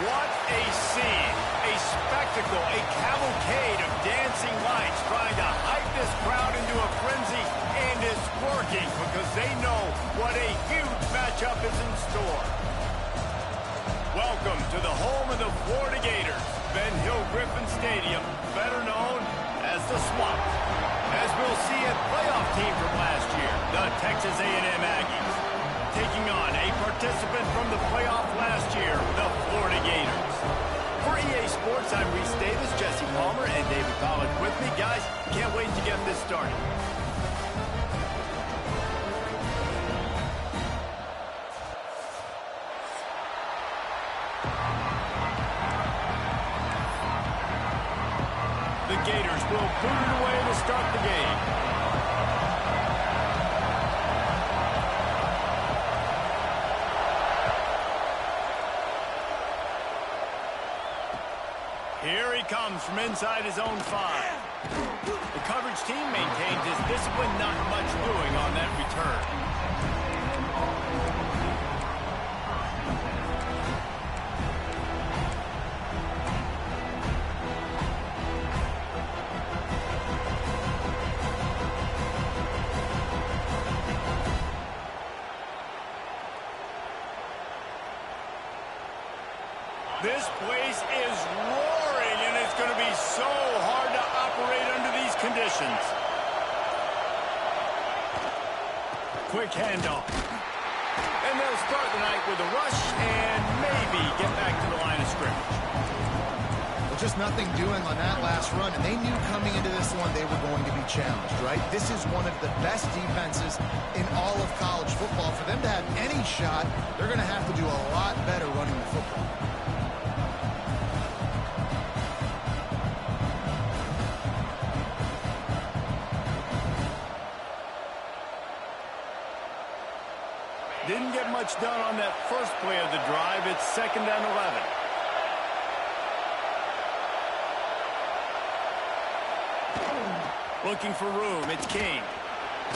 What a scene, a spectacle, a cavalcade of dancing lights trying to hype this crowd into a frenzy, and it's working because they know what a huge matchup is in store. Welcome to the home of the Florida Gators, Ben Hill Griffin Stadium, better known as the Swamp. As we'll see a playoff team from last year, the Texas A&M Aggies, taking on a participant from the playoff last year, the Florida Gators. For EA Sports, I'm Reese Davis, Jesse Palmer, and David Pollack with me. Guys, can't wait to get this started. The Gators will put it away to start the game. Here he comes from inside his own 5. The coverage team maintains his discipline, not much doing on that return. This place is roaring, and it's going to be so hard to operate under these conditions. Quick handoff. And they'll start the night with a rush and maybe get back to the line of scrimmage. Well, just nothing doing on that last run, and they knew coming into this one they were going to be challenged, right? This is one of the best defenses in all of college football. For them to have any shot, they're going to have to do a lot better running the football. Didn't get much done on that first play of the drive. It's 2nd and 11. Looking for room. It's King.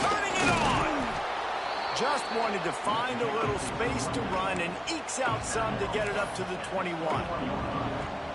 Turning it on. Just wanted to find a little space to run and ekes out some to get it up to the 21.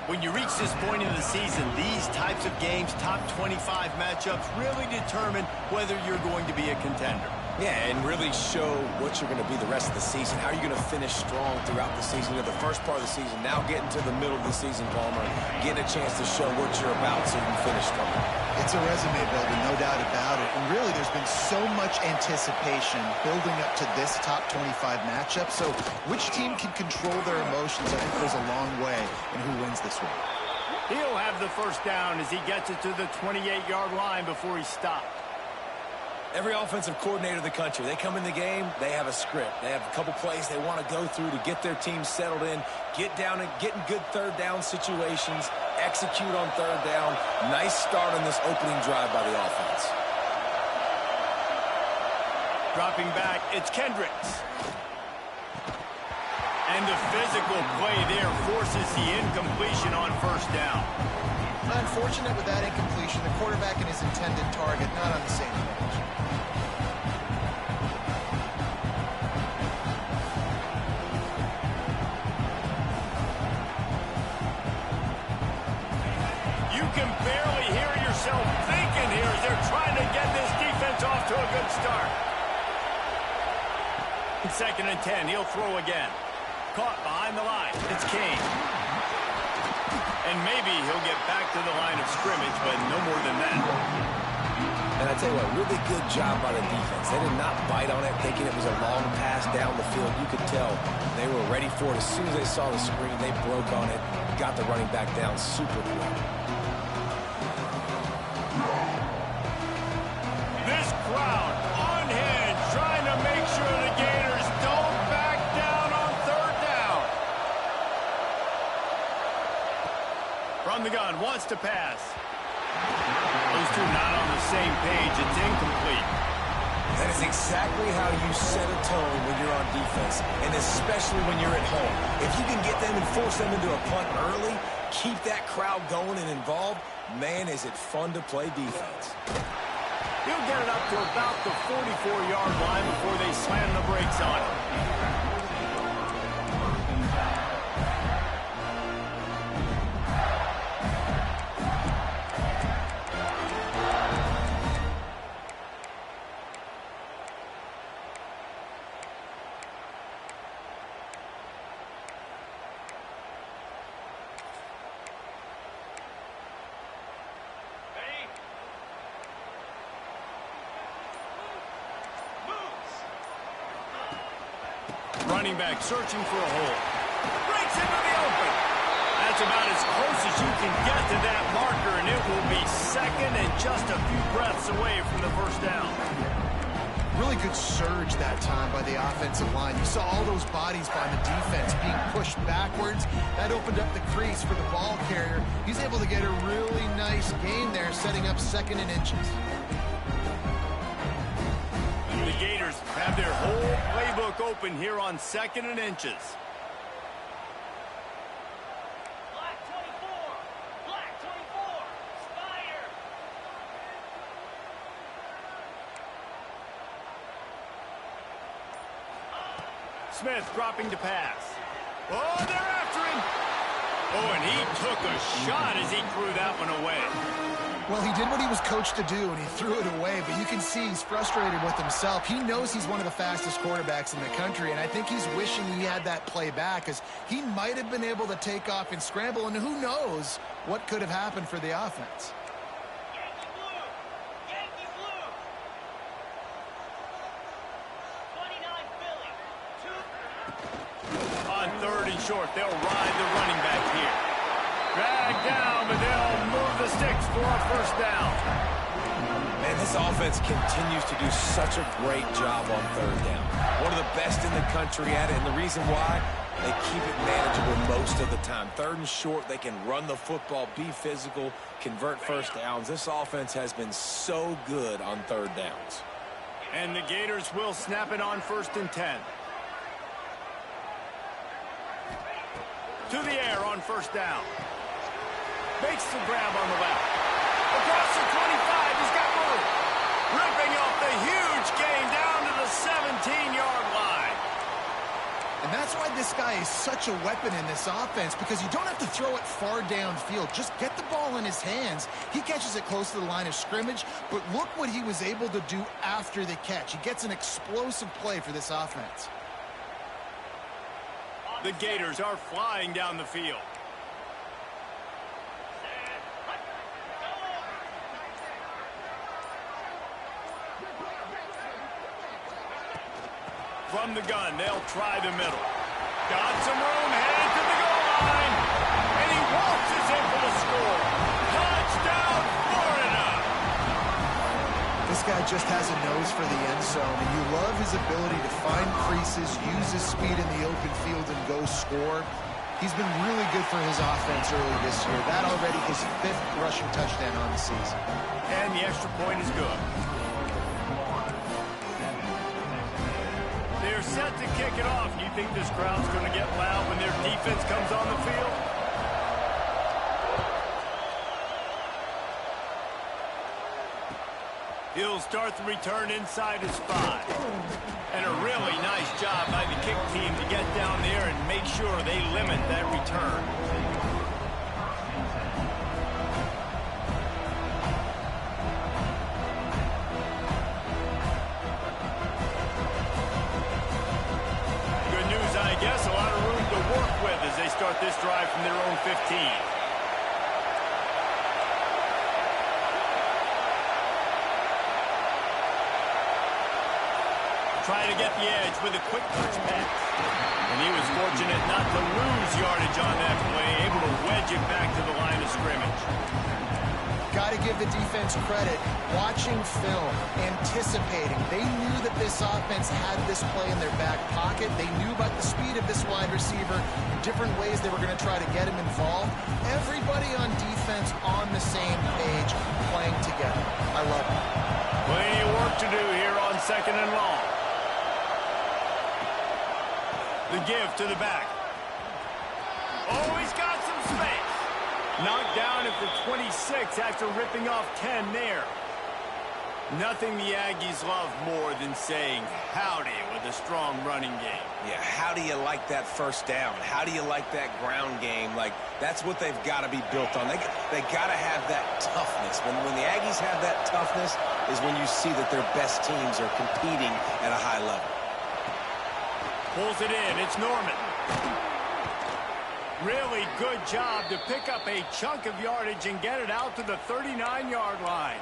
When you reach this point in the season, these types of games, top 25 matchups, really determine whether you're going to be a contender. Yeah, and really show what you're going to be the rest of the season. How are you going to finish strong throughout the season? You know, the first part of the season, now getting to the middle of the season, Palmer, getting a chance to show what you're about so you can finish strong. It's a resume builder, no doubt about it. And really, there's been so much anticipation building up to this top 25 matchup. So which team can control their emotions, I think, goes a long way in who wins this one. He'll have the first down as he gets it to the 28-yard line before he stopped. Every offensive coordinator in the country, they come in the game, they have a script. They have a couple plays they want to go through to get their team settled in, get down and get in good third down situations, execute on third down. Nice start on this opening drive by the offense. Dropping back, it's Kendricks. And the physical play there forces the incompletion on first down. Unfortunate with that incompletion, the quarterback and his intended target not on the same page. You can barely hear yourself thinking here as they're trying to get this defense off to a good start. 2nd and 10, he'll throw again. Caught behind the line. It's Kane. And maybe he'll get back to the line of scrimmage, but no more than that. And I tell you what, really good job by the defense. They did not bite on it thinking it was a long pass down the field. You could tell they were ready for it. As soon as they saw the screen, they broke on it, got the running back down super quick. This crowd on hand trying to make sure the Gators don't back down on third down. From the gun, wants to pass. Those two not on the same page. It's incomplete. That is exactly how you set a tone when you're on defense, and especially when you're at home. If you can get them and force them into a punt early, keep that crowd going and involved, man, is it fun to play defense. He'll get it up to about the 44-yard line before they slam the brakes on him. running back searching for a hole. Breaks into the open. That's about as close as you can get to that marker, and it will be second and just a few breaths away from the first down. Really good surge that time by the offensive line. You saw all those bodies by the defense being pushed backwards. That opened up the crease for the ball carrier. He's able to get a really nice gain there, setting up 2nd and inches. The Gators have their whole playbook open here on 2nd and inches. Smith dropping to pass. Oh, they're after him. Oh, and he took a shot as he threw that one away. Well, he did what he was coached to do, and he threw it away, but you can see he's frustrated with himself. He knows he's one of the fastest quarterbacks in the country, and I think he's wishing he had that play back, because he might have been able to take off and scramble, and who knows what could have happened for the offense. On 3rd and short, they'll ride the running back here. Drag down, but they'll move the sticks for a first down. Man, this offense continues to do such a great job on 3rd down. One of the best in the country at it, and the reason why, they keep it manageable most of the time. 3rd and short, they can run the football, be physical, convert first downs. This offense has been so good on 3rd downs. And the Gators will snap it on 1st and 10. To the air on 1st down. Makes the grab on the left. Across the 25, he's got room. Ripping off the huge gain down to the 17-yard line. And that's why this guy is such a weapon in this offense, because you don't have to throw it far downfield. Just get the ball in his hands. He catches it close to the line of scrimmage, but look what he was able to do after the catch. He gets an explosive play for this offense. The Gators are flying down the field. From the gun, they'll try the middle. Got some room, headed to the goal line. And he waltzes in for the score. Touchdown, Florida! This guy just has a nose for the end zone, and you love his ability to find creases, use his speed in the open field, and go score. He's been really good for his offense early this year. That already his 5th rushing touchdown on the season. And the extra point is good. They're set to kick it off. You think this crowd's going to get loud when their defense comes on the field? He'll start the return inside his 5. And a really nice job by the kick team to get down there and make sure they limit that return. Good news, I guess. A lot of room to work with as they start this drive from their own 15. Trying to get the edge with a quick touch pass. And he was fortunate not to lose yardage on that play, able to wedge it back to the line of scrimmage. Got to give the defense credit. Watching film, anticipating. They knew that this offense had this play in their back pocket. They knew about the speed of this wide receiver, different ways they were going to try to get him involved. Everybody on defense on the same page, playing together. I love it. Plenty of work to do here on 2nd and long. The give to the back. Oh, he's got some space. Knocked down at the 26 after ripping off 10 there. Nothing the Aggies love more than saying howdy with a strong running game. Yeah, how do you like that first down? How do you like that ground game? Like, that's what they've got to be built on. They got to have that toughness. When the Aggies have that toughness is when you see that their best teams are competing at a high level. Pulls it in. It's Norman. Really good job to pick up a chunk of yardage and get it out to the 39-yard line.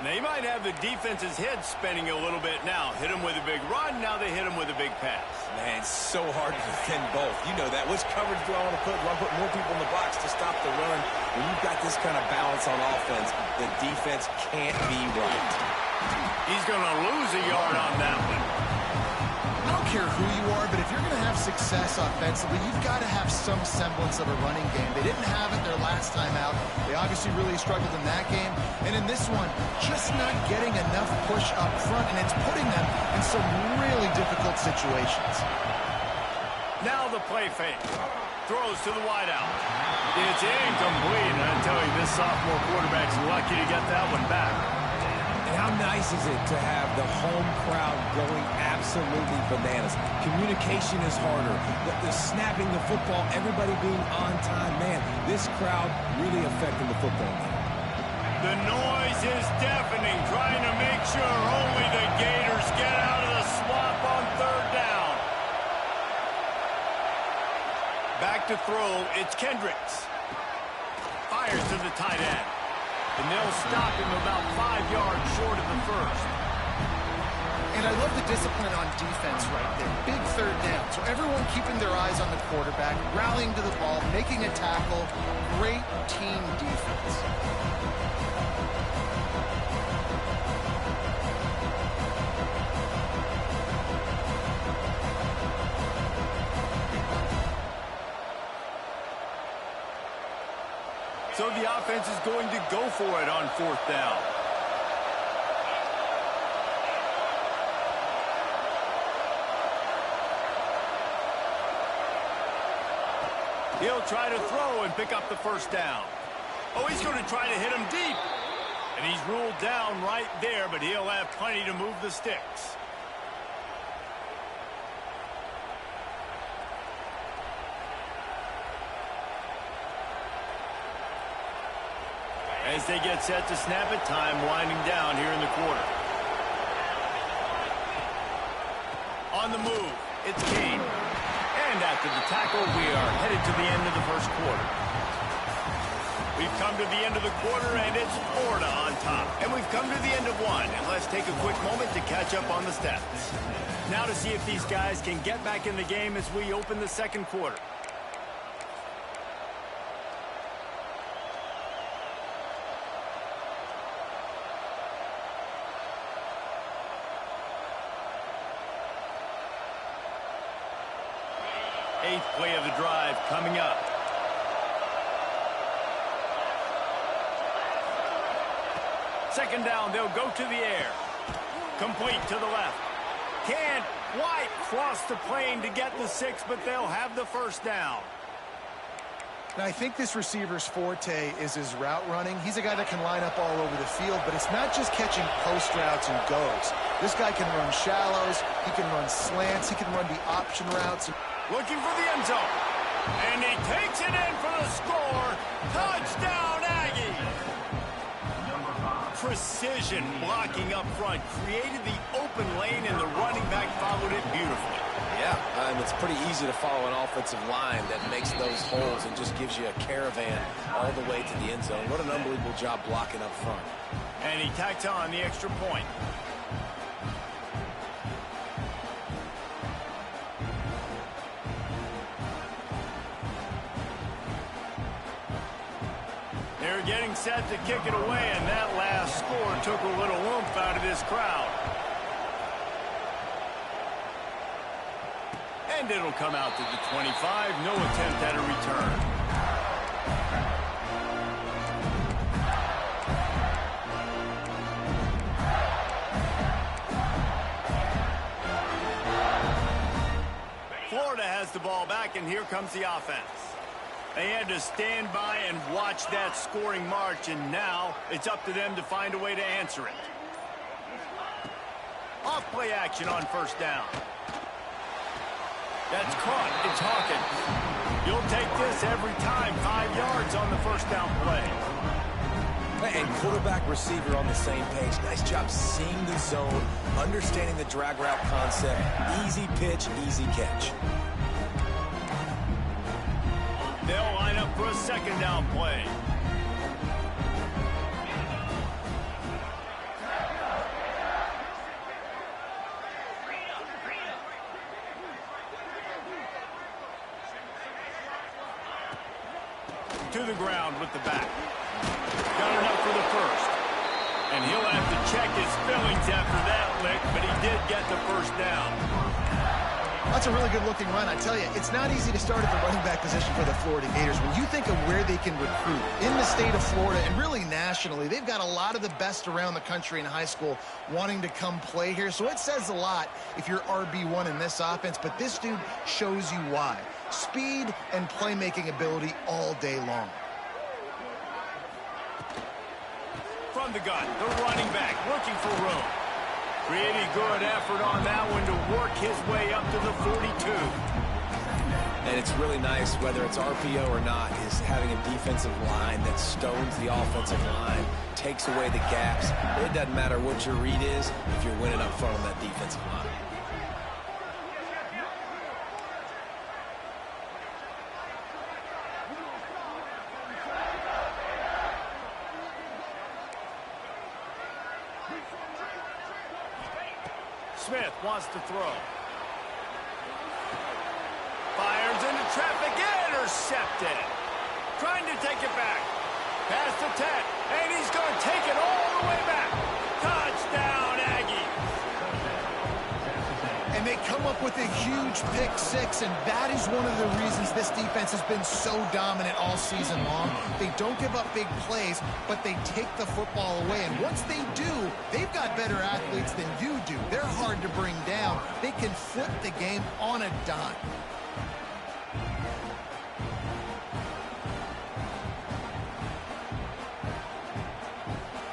They might have the defense's head spinning a little bit now. Hit them with a big run, now they hit them with a big pass. Man, it's so hard to defend both. You know that. Which coverage do I want to put? Do I put more people in the box to stop the run? When you've got this kind of balance on offense, the defense can't be right. He's going to lose a yard on that one. I don't care who you are, but if you're going to have success offensively, you've got to have some semblance of a running game. They didn't have it their last time out. They obviously really struggled in that game. And in this one, just not getting enough push up front, and it's putting them in some really difficult situations. Now the play fake. Throws to the wideout. It's incomplete. I tell you, this sophomore quarterback's lucky to get that one back. And how nice is it to have the home crowd going absolutely bananas? Communication is harder. The snapping the football, everybody being on time. Man, this crowd really affecting the football game. The noise is deafening, trying to make sure only the Gators get out of the swamp on third down. Back to throw, it's Kendricks. Fires to the tight end. And they'll stop him about 5 yards short of the first. And I love the discipline on defense right there. Big third down. So everyone keeping their eyes on the quarterback, rallying to the ball, making a tackle. Great team defense. So the offense is going to go for it on fourth down. He'll try to throw and pick up the first down. Oh, he's going to try to hit him deep. And he's ruled down right there, but he'll have plenty to move the sticks. As they get set to snap it, time winding down here in the quarter. On the move, it's Kane. And after the tackle, we are headed to the end of the first quarter. We've come to the end of the quarter, and it's Florida on top. And we've come to the end of one. And let's take a quick moment to catch up on the stats. Now to see if these guys can get back in the game as we open the second quarter. Eighth play of the drive coming up. Second down, they'll go to the air. Complete to the left. Can't quite cross the plane to get the 6, but they'll have the first down. Now, I think this receiver's forte is his route running. He's a guy that can line up all over the field, but it's not just catching post routes and goes. This guy can run shallows, he can run slants, he can run the option routes. Looking for the end zone. And he takes it in for the score. Touchdown, Aggies! Precision blocking up front created the open lane, and the running back followed it beautifully. Yeah, it's pretty easy to follow an offensive line that makes those holes and just gives you a caravan all the way to the end zone. What an unbelievable job blocking up front. And he tacks on the extra point. They're getting set to kick it away, and that last score took a little oomph out of this crowd. And it'll come out to the 25. No attempt at a return. Florida has the ball back, and here comes the offense. They had to stand by and watch that scoring march, and now it's up to them to find a way to answer it. Off play action on first down. That's caught. It's Hawkins. You'll take this every time. 5 yards on the first down play. And quarterback receiver on the same page. Nice job seeing the zone, understanding the drag route concept. Easy pitch, easy catch. They'll line up for a second down play. ground with the back. Got enough for the first. And he'll have to check his feelings after that lick, but he did get the first down. That's a really good-looking run. I tell you, it's not easy to start at the running back position for the Florida Gators. When you think of where they can recruit in the state of Florida and really nationally, they've got a lot of the best around the country in high school wanting to come play here. So it says a lot if you're RB1 in this offense, but this dude shows you why. Speed and playmaking ability all day long. From the gun, the running back looking for room. Pretty good effort on that one to work his way up to the 42. And it's really nice, whether it's RPO or not, is having a defensive line that stones the offensive line, takes away the gaps. It doesn't matter what your read is if you're winning up front on that defensive line. Smith wants to throw. Fires into traffic, intercepted. Trying to take it back. Past the 10, and he's going to take it all the way back. Touchdown, Aggies. And they come up with a huge pick six, and that is one of the reasons this defense has been so dominant all season long. They don't give up big plays, but they take the football away. And once they do, they've got better athletes than you do. They're hard to bring down. They can flip the game on a dime.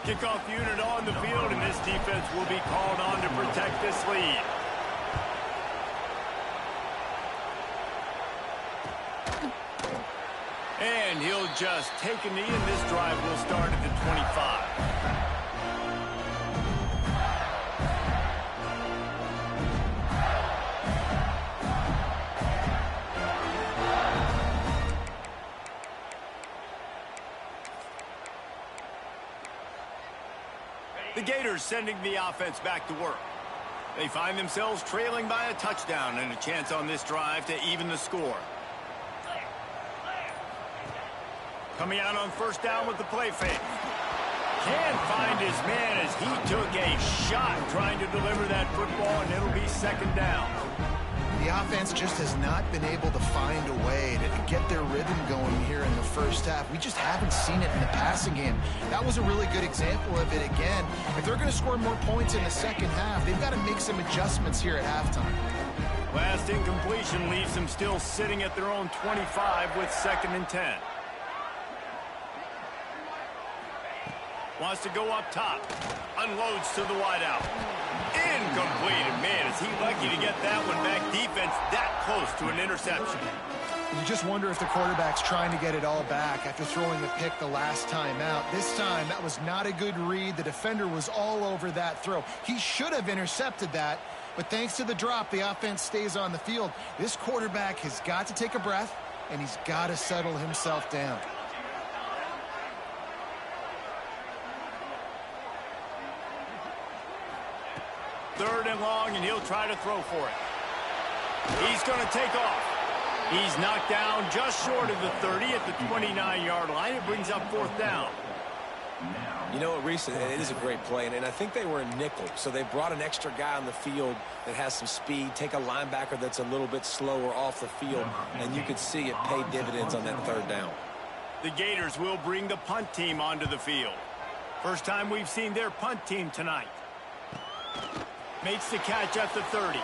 Kickoff unit on the field, and this defense will be called on to protect this lead. And he'll just take a knee, and this drive will start at the 25. The Gators sending the offense back to work. They find themselves trailing by a touchdown and a chance on this drive to even the score. Coming out on first down with the play fake. Can't find his man as he took a shot trying to deliver that football, and it'll be second down. The offense just has not been able to find a way to get their rhythm going here in the first half. We just haven't seen it in the passing game. That was a really good example of it again. If they're going to score more points in the second half, they've got to make some adjustments here at halftime. Last incompletion leaves them still sitting at their own 25 with 2nd and 10. Wants to go up top. Unloads to the wideout. Incomplete. And man, is he lucky to get that one back. Defense that close to an interception. You just wonder if the quarterback's trying to get it all back after throwing the pick the last time out. This time, that was not a good read. The defender was all over that throw. He should have intercepted that, but thanks to the drop, the offense stays on the field. This quarterback has got to take a breath, and he's got to settle himself down. Third and long, and he'll try to throw for it. He's going to take off. He's knocked down just short of the 30 at the 29-yard line. It brings up 4th down. You know what, Reese, it is a great play, and I think they were in nickel, so they brought an extra guy on the field that has some speed, take a linebacker that's a little bit slower off the field, and you could see it pay dividends on that 3rd down. The Gators will bring the punt team onto the field. First time we've seen their punt team tonight. Makes the catch at the 30.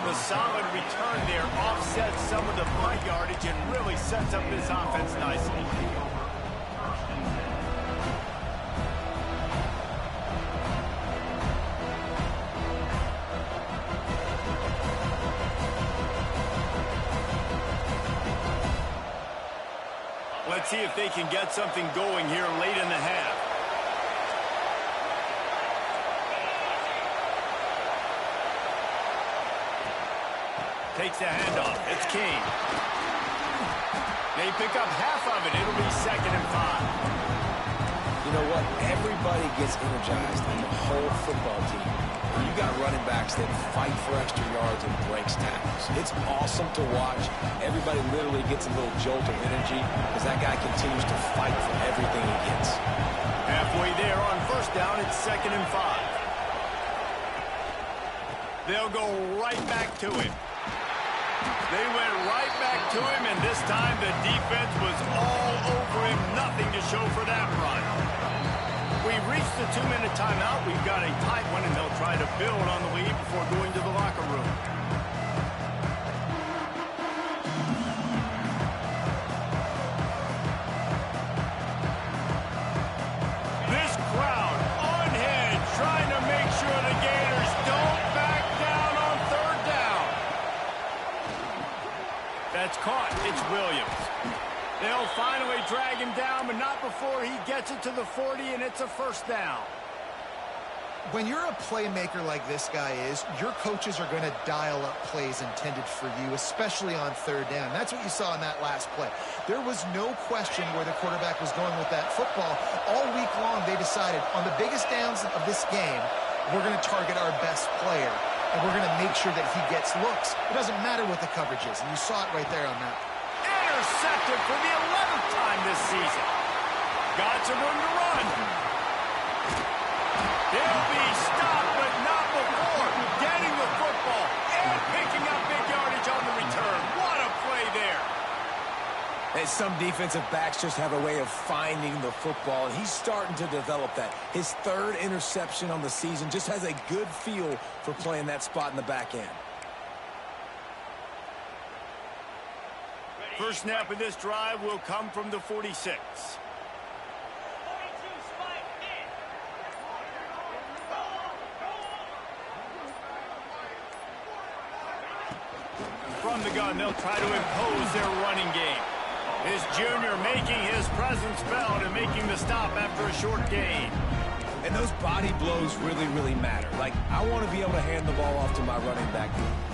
The solid return there offsets some of the punt yardage and really sets up this offense nicely. Let's see if they can get something going here late in the half. Takes the handoff. It's King. They pick up half of it. It'll be 2nd and 5. You know what? Everybody gets energized on the whole football team. You got running backs that fight for extra yards and breaks tackles. It's awesome to watch. Everybody literally gets a little jolt of energy as that guy continues to fight for everything he gets. Halfway there on first down, it's 2nd and 5. They'll go right back to him. They went right back to him, and this time the defense was all over him. Nothing to show for that run. We've reached the 2-minute timeout. We've got a tight one, and they'll try to build on the lead before going to the locker room. This crowd unhinged, trying to make sure the Gators don't back down on 3rd down. That's caught. It's Williams. They'll finally drag him down, but not before he gets it to the 40, and it's a 1st down. When you're a playmaker like this guy is, your coaches are going to dial up plays intended for you, especially on 3rd down. That's what you saw in that last play. There was no question where the quarterback was going with that football. All week long, they decided on the biggest downs of this game, we're going to target our best player, and we're going to make sure that he gets looks. It doesn't matter what the coverage is, and you saw it right there on that. Intercepted for the 11th time this season. Got some room to run. They'll be stopped, but not before getting the football and picking up big yardage on the return. What a play there. And some defensive backs just have a way of finding the football, and he's starting to develop that. His 3rd interception on the season, just has a good feel for playing that spot in the back end. First snap of this drive will come from the 46. From the gun, they'll try to impose their running game. His junior making his presence felt and making the stop after a short gain. And those body blows really, really matter. Like, I want to be able to hand the ball off to my running back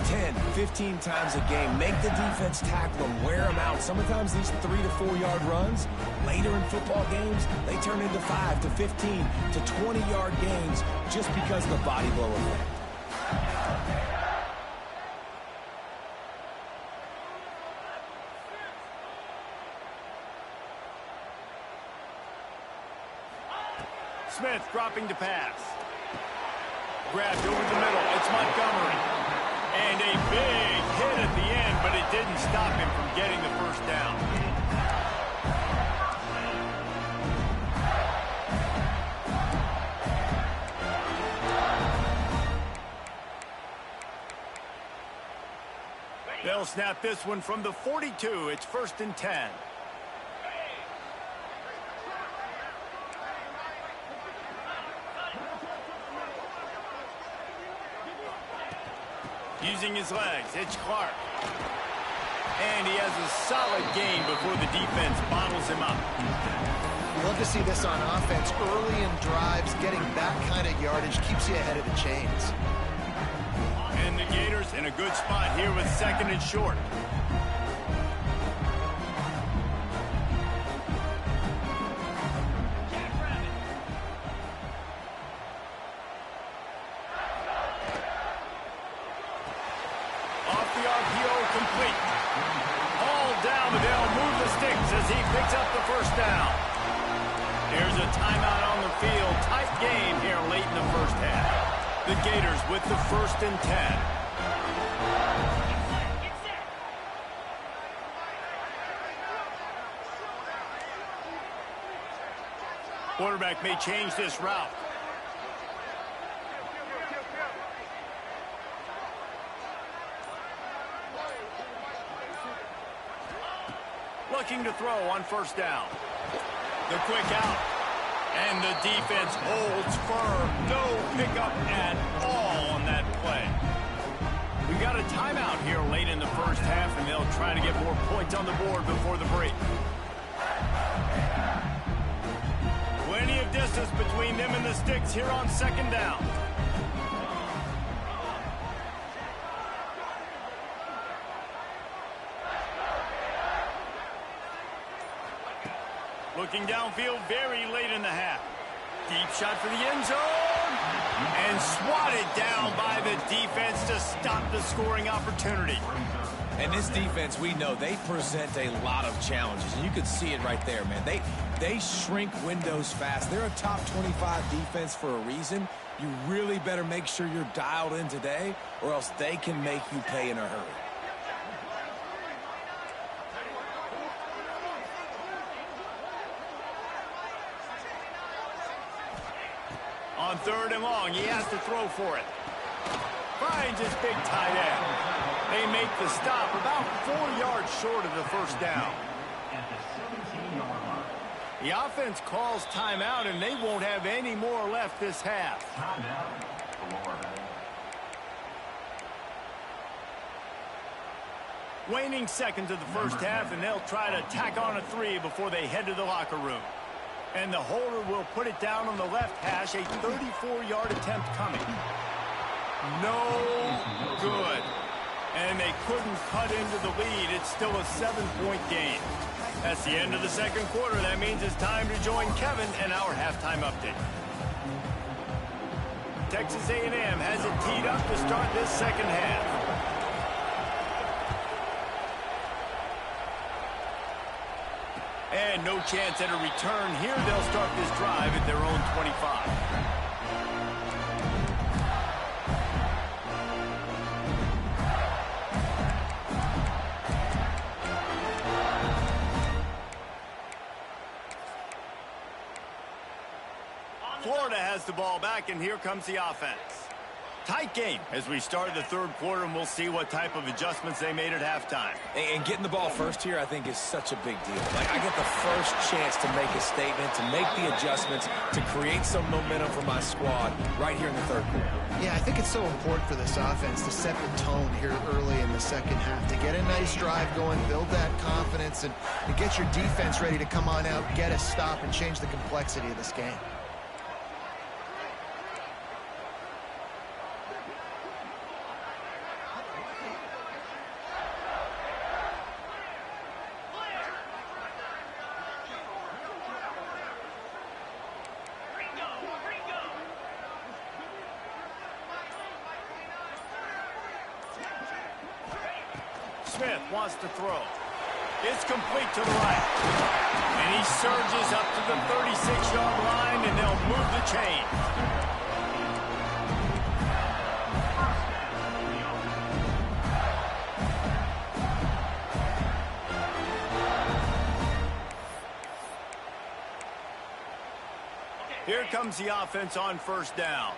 10, 15 times a game. Make the defense tackle them, wear them out. Sometimes these 3 to 4 yard runs, later in football games, they turn into 5 to 15 to 20 yard gains just because of the body blow effect. Smith dropping to pass. Grabbed over the middle. It's Montgomery. And a big hit at the end, but it didn't stop him from getting the 1st down. They'll snap this one from the 42. It's 1st and 10. Using his legs, it's Clark. And he has a solid gain before the defense bottles him up. You love to see this on offense. Early in drives, getting that kind of yardage keeps you ahead of the chains. And the Gators in a good spot here with 2nd and short. As he picks up the 1st down. There's a timeout on the field. Tight game here late in the 1st half. The Gators with the 1st and 10. Quarterback may change this route. Looking to throw on 1st down. The quick out. And the defense holds firm. No pickup at all on that play. We got a timeout here late in the 1st half, and they'll try to get more points on the board before the break. Plenty of distance between them and the sticks here on 2nd down. Looking downfield very late in the half. Deep shot for the end zone. And swatted down by the defense to stop the scoring opportunity. And this defense, we know, they present a lot of challenges. And you can see it right there, man. They shrink windows fast. They're a top 25 defense for a reason. You really better make sure you're dialed in today, or else they can make you pay in a hurry. On 3rd and long, he has to throw for it. Finds his big tight end. They make the stop about 4 yards short of the first down. The offense calls timeout, and they won't have any more left this half. Waning seconds of the first half, and they'll try to tack on a 3 before they head to the locker room. And the holder will put it down on the left hash, a 34-yard attempt coming. No good. And they couldn't cut into the lead. It's still a 7-point game. That's the end of the second quarter. That means it's time to join Kevin and our halftime update. Texas A&M has it teed up to start this second half. And no chance at a return here. They'll start this drive at their own 25. Florida has the ball back, and here comes the offense. Tight game as we start the third quarter, and we'll see what type of adjustments they made at halftime. And getting the ball first here, I think, is such a big deal. Like, I get the first chance to make a statement, to make the adjustments, to create some momentum for my squad right here in the third quarter. Yeah, I think it's so important for this offense to set the tone here early in the second half, to get a nice drive going, build that confidence, and get your defense ready to come on out, get a stop, and change the complexity of this game. Smith wants to throw. It's complete to the right. And he surges up to the 36-yard line, and they'll move the chain. Here comes the offense on first down.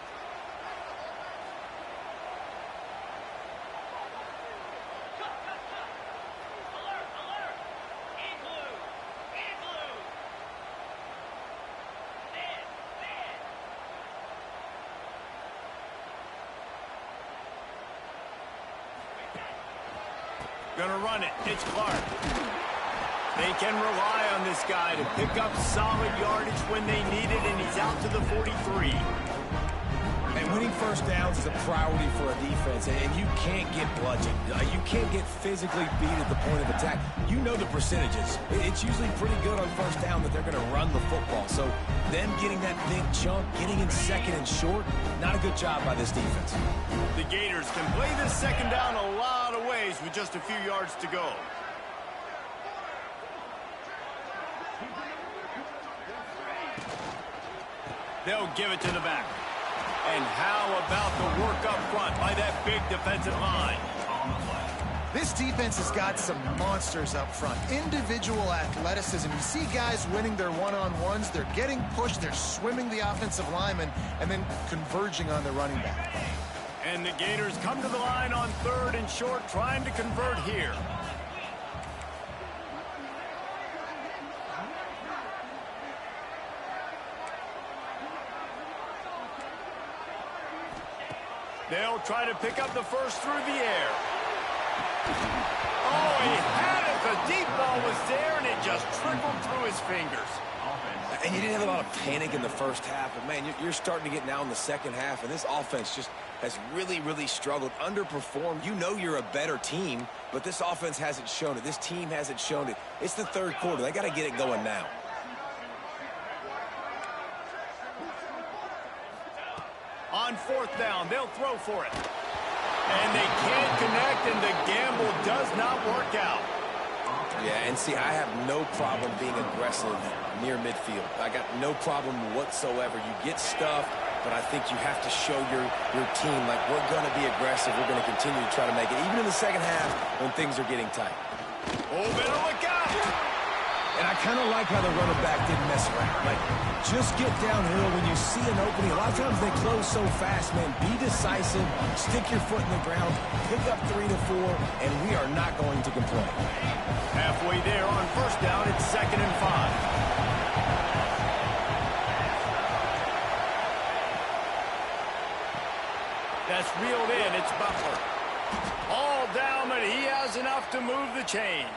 Gonna run it. It's Clark. They can rely on this guy to pick up solid yardage when they need it, and he's out to the 43. And winning first downs is a priority for a defense, and you can't get bludgeoned. You can't get physically beat at the point of attack. You know the percentages. It's usually pretty good on first down that they're going to run the football. So them getting that big chunk, getting in second and short, not a good job by this defense. The Gators can play this second down a lot of ways with just a few yards to go. They'll give it to the back. And how about the work up front by that big defensive line? This defense has got some monsters up front. Individual athleticism. You see guys winning their one-on-ones. They're getting pushed. They're swimming the offensive lineman and then converging on the running back. And the Gators come to the line on third and short, trying to convert here. They'll try to pick up the first through the air. Oh, he had it. The deep ball was there, and it just trickled through his fingers. And you didn't have a lot of panic in the first half, but, man, you're starting to get now in the second half, and this offense just has really, really struggled, underperformed. You know you're a better team, but this offense hasn't shown it. This team hasn't shown it. It's the third quarter. They got to get it going now. On fourth down, they'll throw for it. And they can't connect, and the gamble does not work out. Yeah, and see, I have no problem being aggressive near midfield. I got no problem whatsoever. You get stuffed, but I think you have to show your team, like, we're going to be aggressive. We're going to continue to try to make it, even in the second half when things are getting tight. Oh, better look out! And I kind of like how the running back didn't mess around. Like, just get downhill when you see an opening. A lot of times they close so fast, man. Be decisive, stick your foot in the ground, pick up 3 to 4, and we are not going to complain. Halfway there on first down, it's 2nd and 5. That's reeled in. It's Butler. All down, but he has enough to move the chains.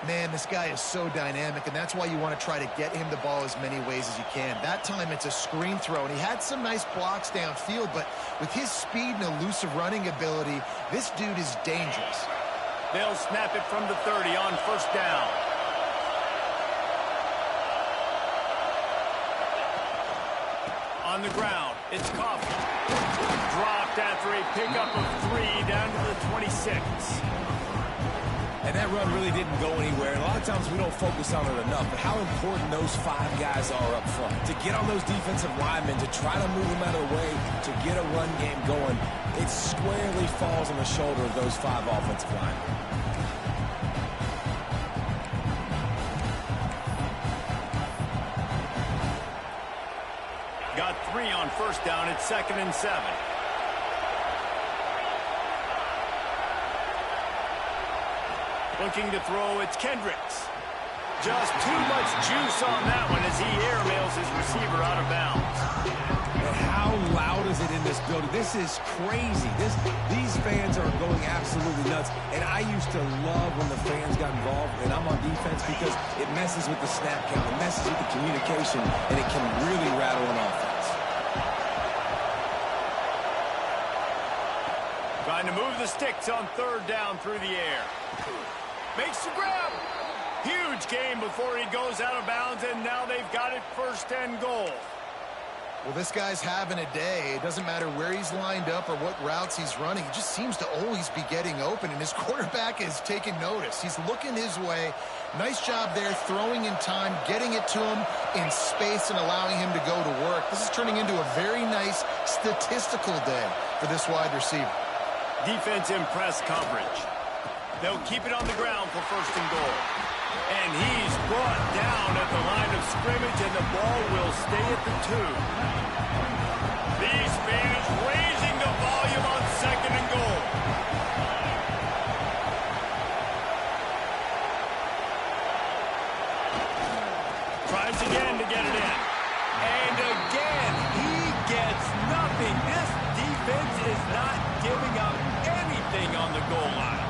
Man, this guy is so dynamic, and that's why you want to try to get him the ball as many ways as you can. That time, it's a screen throw, and he had some nice blocks downfield, but with his speed and elusive running ability, this dude is dangerous. They'll snap it from the 30 on first down. On the ground, it's Coffee. Dropped after a pickup of 3 down to the 26. And that run really didn't go anywhere. And a lot of times we don't focus on it enough, but how important those 5 guys are up front. To get on those defensive linemen, to try to move them out of the way, to get a run game going, it squarely falls on the shoulder of those 5 offensive linemen. Got 3 on first down. It's 2nd and 7. Looking to throw, it's Kendricks. Just too much juice on that one as he airmails his receiver out of bounds. And how loud is it in this building? This is crazy. These fans are going absolutely nuts. And I used to love when the fans got involved, and I'm on defense, because it messes with the snap count, it messes with the communication, and it can really rattle an offense. Trying to move the sticks on third down through the air. Makes the grab. Huge gain before he goes out of bounds, and now they've got it 1st and goal. Well, this guy's having a day. It doesn't matter where he's lined up or what routes he's running. He just seems to always be getting open, and his quarterback is taking notice. He's looking his way. Nice job there, throwing in time, getting it to him in space and allowing him to go to work. This is turning into a very nice statistical day for this wide receiver. Defense in press coverage. They'll keep it on the ground for 1st and goal. And he's brought down at the line of scrimmage, and the ball will stay at the 2. These fans raising the volume on 2nd and goal. Tries again to get it in. And again, he gets nothing. This defense is not giving up anything on the goal line.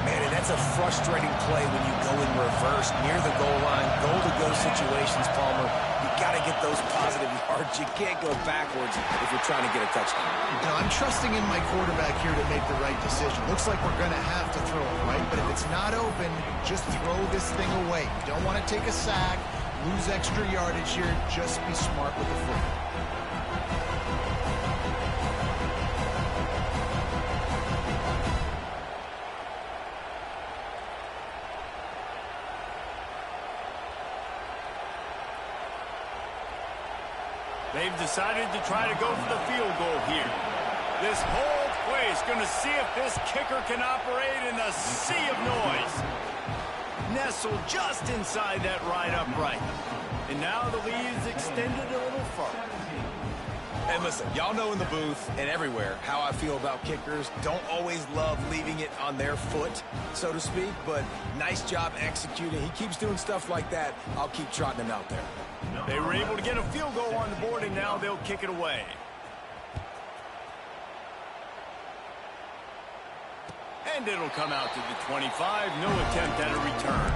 Man, and that's a frustrating play when you go in reverse near the goal line, goal-to-go situations, Palmer. You got to get those positive yards. You can't go backwards if you're trying to get a touchdown. You know, I'm trusting in my quarterback here to make the right decision. Looks like we're going to have to throw it, right? But if it's not open, just throw this thing away. You don't want to take a sack, lose extra yardage here. Just be smart with the foot. They've decided to try to go for the field goal here. This whole place going to see if this kicker can operate in the sea of noise. Nestled just inside that right upright. And now the lead's extended a little further. And listen, y'all know in the booth and everywhere how I feel about kickers. Don't always love leaving it on their foot, so to speak, but nice job executing. He keeps doing stuff like that. I'll keep trotting him out there. They were able to get a field goal on the board, and now they'll kick it away. And it'll come out to the 25. No attempt at a return.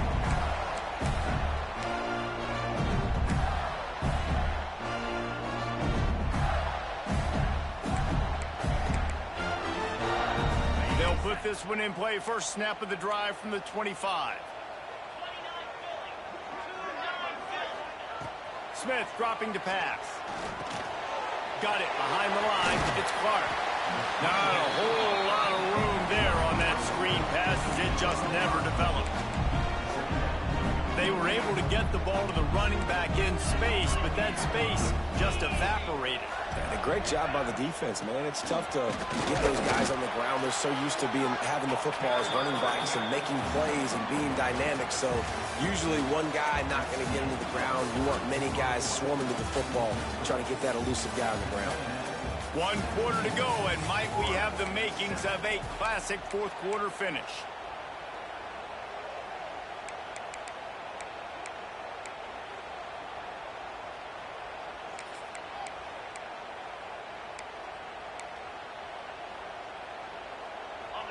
They'll put this one in play. First snap of the drive from the 25. Smith dropping to pass. Got it behind the line. It's Clark. Not a whole lot of room there on that screen pass as it just never developed. They were able to get the ball to the running back in space, but that space just evaporated. And a great job by the defense, man. It's tough to get those guys on the ground. They're so used to having the football as running backs and making plays and being dynamic. So usually one guy not going to get into the ground. You want many guys swarming to the football, trying to get that elusive guy on the ground. 1 quarter to go, and Mike, we have the makings of a classic fourth quarter finish.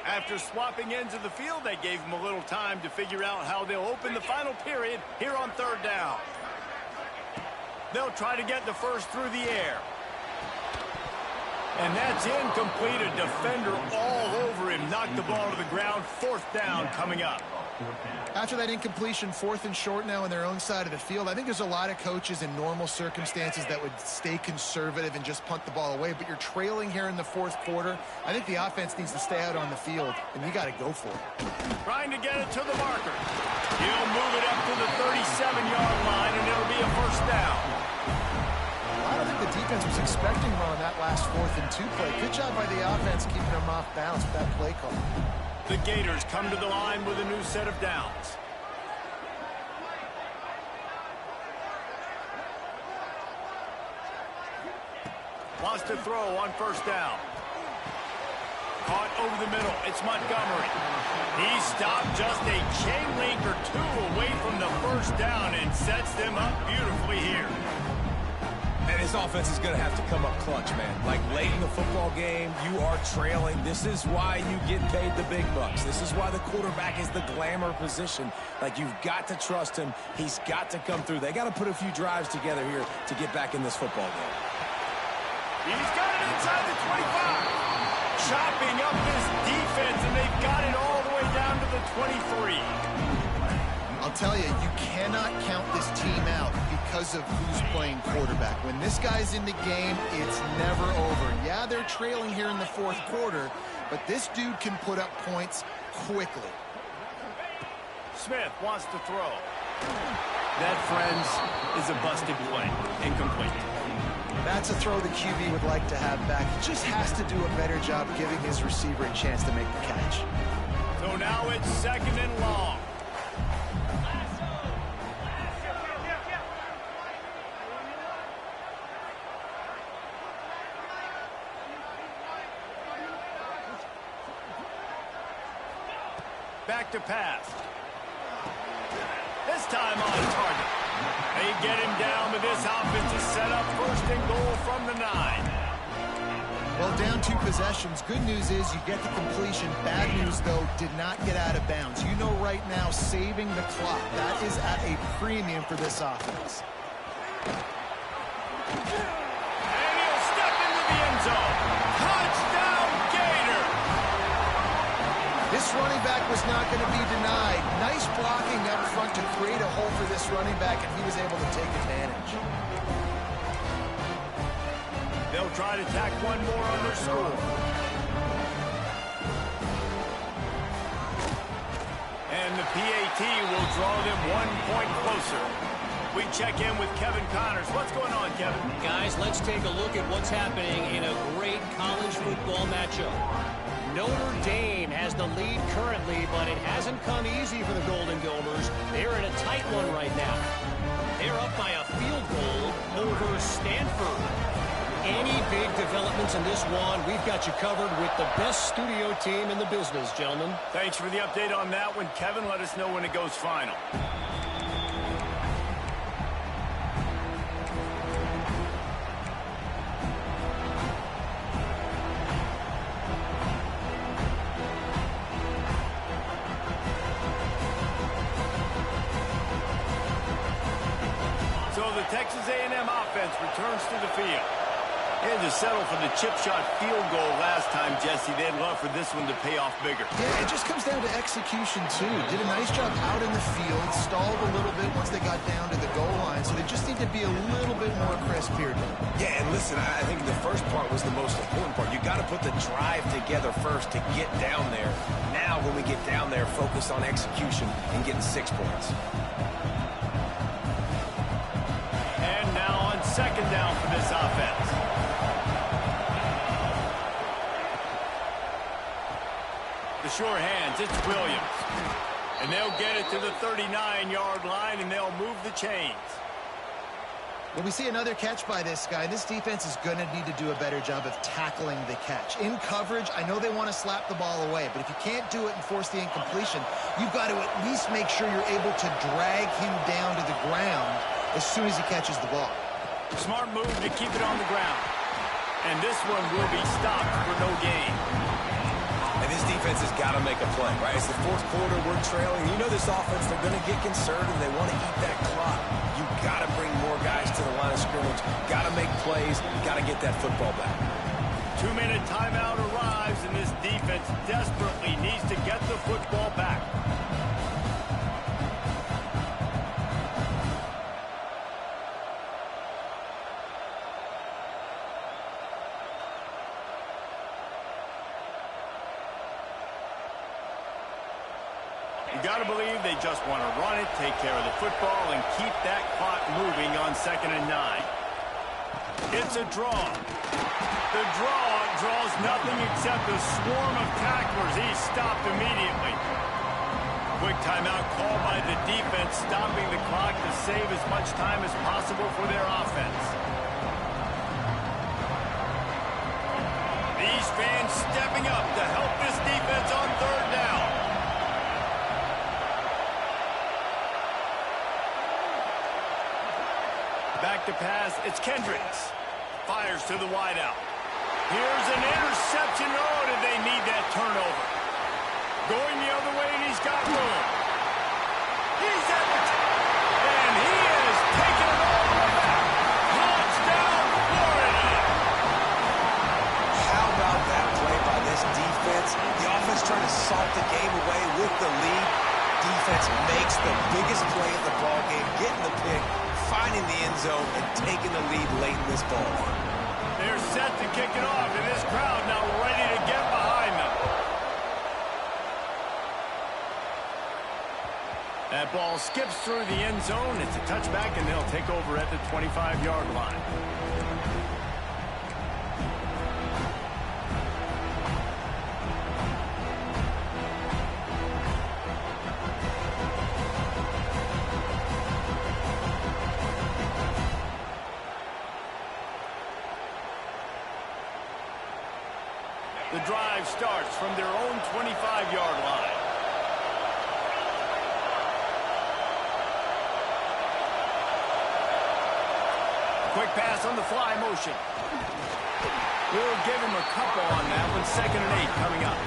After swapping ends of the field, they gave them a little time to figure out how they'll open the final period here on third down. They'll try to get the first through the air. And that's incomplete. A defender all over him. Knocked the ball to the ground. Fourth down coming up. After that incompletion, 4th and short now on their own side of the field, I think there's a lot of coaches in normal circumstances that would stay conservative and just punt the ball away, but you're trailing here in the 4th quarter. I think the offense needs to stay out on the field, and you got to go for it. Trying to get it to the marker. He'll move it up to the 37-yard line, and it'll be a first down. I don't think the defense was expecting him on that last 4th and 2 play. Good job by the offense keeping him off balance with that play call. The Gators come to the line with a new set of downs. Wants to throw on first down. Caught over the middle. It's Montgomery. He stopped just a chain link or 2 away from the first down and sets them up beautifully here. And his offense is going to have to come up clutch, man. Like late in the football game, you are trailing. This is why you get paid the big bucks. This is why the quarterback is the glamour position. Like, you've got to trust him. He's got to come through. They got to put a few drives together here to get back in this football game. He's got it inside the 25. Chopping up this defense, and they've got it all the way down to the 23. I'll tell you, you cannot count this team out because of who's playing quarterback. When this guy's in the game, it's never over. Yeah, they're trailing here in the 4th quarter, but this dude can put up points quickly. Smith wants to throw. That, friends, is a busted play. Incomplete. That's a throw the QB would like to have back. He just has to do a better job giving his receiver a chance to make the catch. So now it's 2nd and long. Back to pass. This time on target. They get him down, but this offense is set up 1st and goal from the 9. Well, down 2 possessions. Good news is you get the completion. Bad news, though, did not get out of bounds. You know right now, saving the clock. That is at a premium for this offense. And he'll step into the end zone. Touchdown, Gator! This running back was not going to be denied. Nice blocking up front to create a hole for this running back, and he was able to take advantage. They'll try to tack one more on their score. And the PAT will draw them 1 point closer. We check in with Kevin Connors. What's going on, Kevin? Guys, let's take a look at what's happening in a great college football matchup. Notre Dame has the lead currently, but it hasn't come easy for the Golden Gophers. They're in a tight one right now. They're up by a field goal over Stanford. Any big developments in this one, we've got you covered with the best studio team in the business, gentlemen. Thanks for the update on that one, Kevin. Let us know when it goes final. So the Texas A&M offense returns to the field. They had to settle for the chip shot field goal last time, Jesse. They'd love for this one to pay off bigger. Yeah, it just comes down to execution, too. Did a nice job out in the field, stalled a little bit once they got down to the goal line, so they just need to be a little bit more crisp here, Dave. Yeah, and listen, I think the first part was the most important part. You got to put the drive together first to get down there. Now, when we get down there, focus on execution and getting 6 points. And now on second down for this offense. The sure hands, it's Williams. And they'll get it to the 39-yard line, and they'll move the chains. Well, we see another catch by this guy. This defense is going to need to do a better job of tackling the catch. In coverage, I know they want to slap the ball away, but if you can't do it and force the incompletion, you've got to at least make sure you're able to drag him down to the ground as soon as he catches the ball. Smart move to keep it on the ground. And this one will be stopped for no gain. And this defense has got to make a play, right? It's the fourth quarter, we're trailing. You know this offense, they're going to get conservative. They want to eat that clock. You got to bring more guys to the line of scrimmage. Got to make plays. Got to get that football back. 2-minute timeout arrives, and this defense desperately needs to get the football back. You got to believe they just want to run it, take care of the football, and keep that clock moving on 2nd and 9. It's a draw. The draw draws nothing except a swarm of tacklers. He's stopped immediately. Quick timeout call by the defense, stopping the clock to save as much time as possible for their offense. These fans stepping up to help this defense on 3rd down. Back to pass, it's Kendricks. Fires to the wideout. Here's an interception. Oh, did they need that turnover? Going the other way, and he's got room. He's at the and he is taking it all the way back. Touchdown, Florida! How about that play by this defense? The offense trying to salt the game away with the lead. Defense makes the biggest play of the ball game, getting the pick, finding the end zone, and taking the lead late in this ball game. They're set to kick it off, and this crowd now ready to get behind them. That ball skips through the end zone. It's a touchback, and they'll take over at the 25-yard line. The drive starts from their own 25-yard line. Quick pass on the fly motion. We'll give him a couple on that one. 2nd and 8 coming up.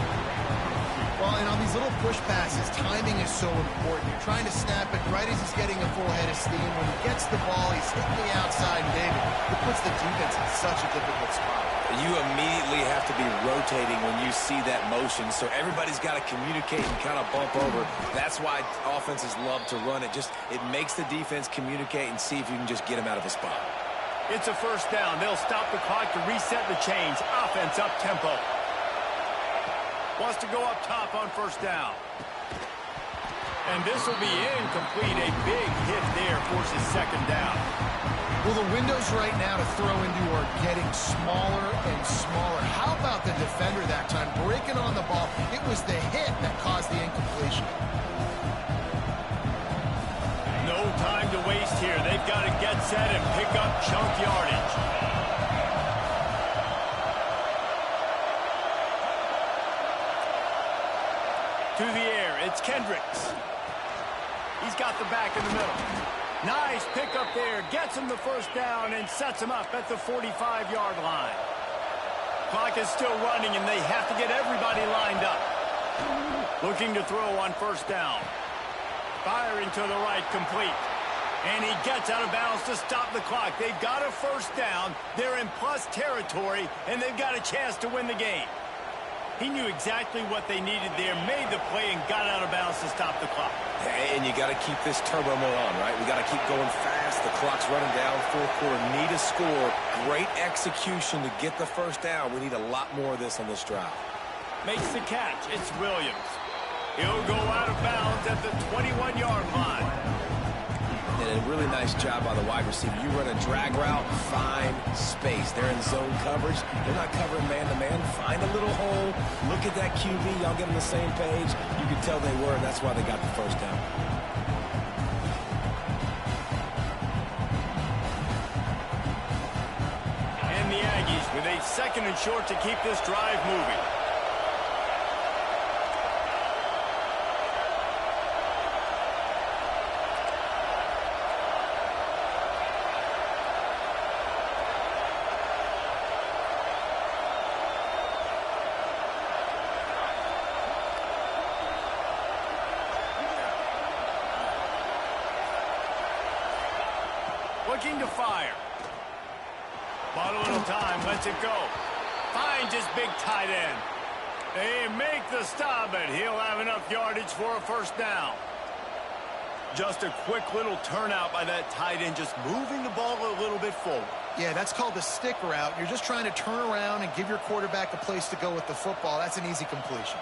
Well, and on these little push passes, timing is so important. You're trying to snap it right as he's getting a full head of steam. When he gets the ball, he's hitting the outside, David. It puts the defense in such a difficult spot. You immediately have to be rotating when you see that motion, so everybody's got to communicate and kind of bump over. That's why offenses love to run it. It makes the defense communicate and see if you can just get him out of a spot. It's a 1st down. They'll stop the clock to reset the chains. Offense up tempo. Wants to go up top on 1st down. And this will be incomplete. A big hit there forces 2nd down. Well, the windows right now to throw into are getting smaller and smaller. How about the defender that time breaking on the ball? It was the hit that caused the incompletion. No time to waste here. They've got to get set and pick up chunk yardage. To the air, it's Kendricks. He's got the back in the middle. Nice pickup there. Gets him the 1st down and sets him up at the 45-yard line. Clock is still running, and they have to get everybody lined up. Looking to throw on 1st down. Firing to the right, complete. And he gets out of bounds to stop the clock. They've got a 1st down. They're in plus territory, and they've got a chance to win the game. He knew exactly what they needed there, made the play, and got out of bounds to stop the clock. And you got to keep this turbo mode on, right? We got to keep going fast, offense. The clock's running down, fourth quarter. Need a score. Great execution to get the first down. We need a lot more of this on this drive. Makes the catch. It's Williams. He'll go out of bounds at the 21-yard line. And a really nice job by the wide receiver. You run a drag route, find space. They're in zone coverage. They're not covering man-to-man. Find a little hole. Look at that QB. Y'all get on the same page. You can tell they were, and that's why they got the first down. And the Aggies with a 2nd and short to keep this drive moving. Looking to fire. Bought a little time, lets it go. Finds his big tight end. They make the stop, and he'll have enough yardage for a first down. Just a quick little turnout by that tight end, just moving the ball a little bit forward. Yeah, that's called the stick route. You're just trying to turn around and give your quarterback a place to go with the football. That's an easy completion.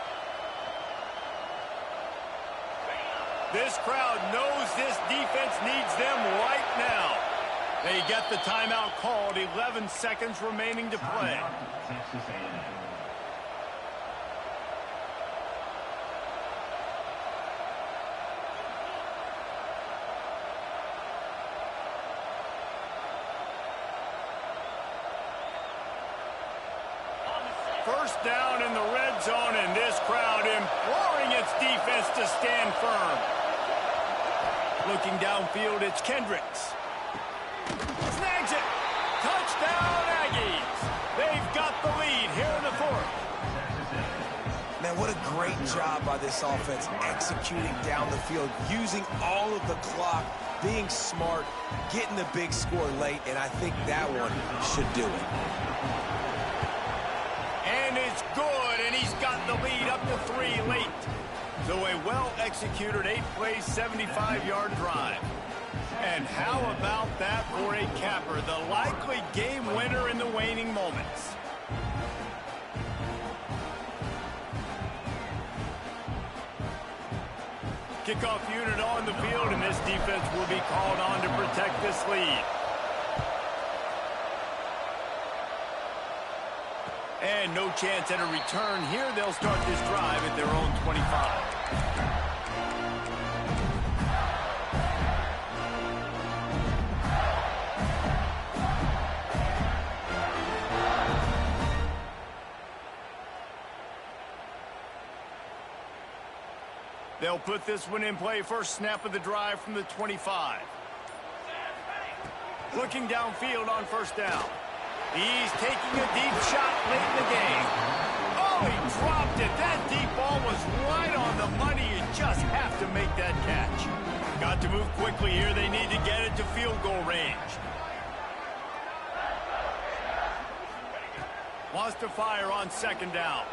This crowd knows this defense needs them right now. They get the timeout called. 11 seconds remaining to play. First down in the red zone, and this crowd imploring its defense to stand firm. Looking downfield, it's Kendricks. Snags it. Touchdown, Aggies. They've got the lead here in the 4th. Man, what a great job by this offense executing down the field, using all of the clock, being smart, getting the big score late, and I think that one should do it. And it's good, and he's got the lead up to 3 late. So a well-executed 8-play, 75-yard drive. And how about that for a capper, the likely game winner in the waning moments. Kickoff unit on the field, and this defense will be called on to protect this lead. And no chance at a return here. They'll start this drive at their own 25. They'll put this one in play. First snap of the drive from the 25. Looking downfield on first down. He's taking a deep shot late in the game. Oh, he dropped it. That deep ball was right on the money. You just have to make that catch. Got to move quickly here. They need to get it to field goal range. Wants to fire on second down.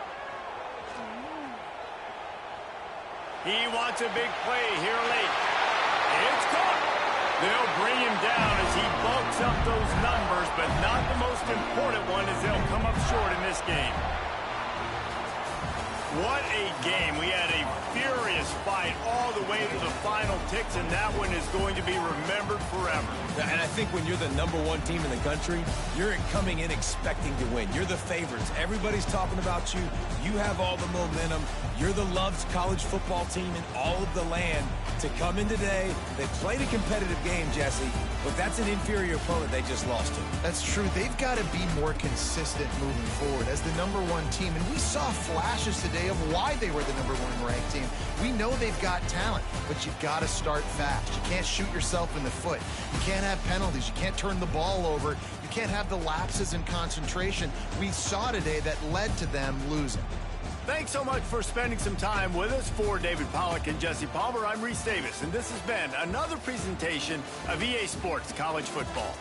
He wants a big play here late. It's caught. They'll bring him down as he bulks up those numbers, but not the most important one as they'll come up short in this game. What a game. We had a furious fight all the way to the final ticks, and that one is going to be remembered forever. And I think when you're the #1 team in the country, you're coming in expecting to win. You're the favorites. Everybody's talking about you. You have all the momentum. You're the loved college football team in all of the land. To come in today, they played a competitive game, Jesse, but that's an inferior opponent they just lost to. That's true. They've got to be more consistent moving forward as the #1 team. And we saw flashes today of why they were the #1 ranked team. We know they've got talent, but you've got to start fast. You can't shoot yourself in the foot. You can't have penalties. You can't turn the ball over. You can't have the lapses in concentration we saw today that led to them losing. Thanks so much for spending some time with us. For David Pollack and Jesse Palmer, I'm Reese Davis, and this has been another presentation of EA Sports College Football.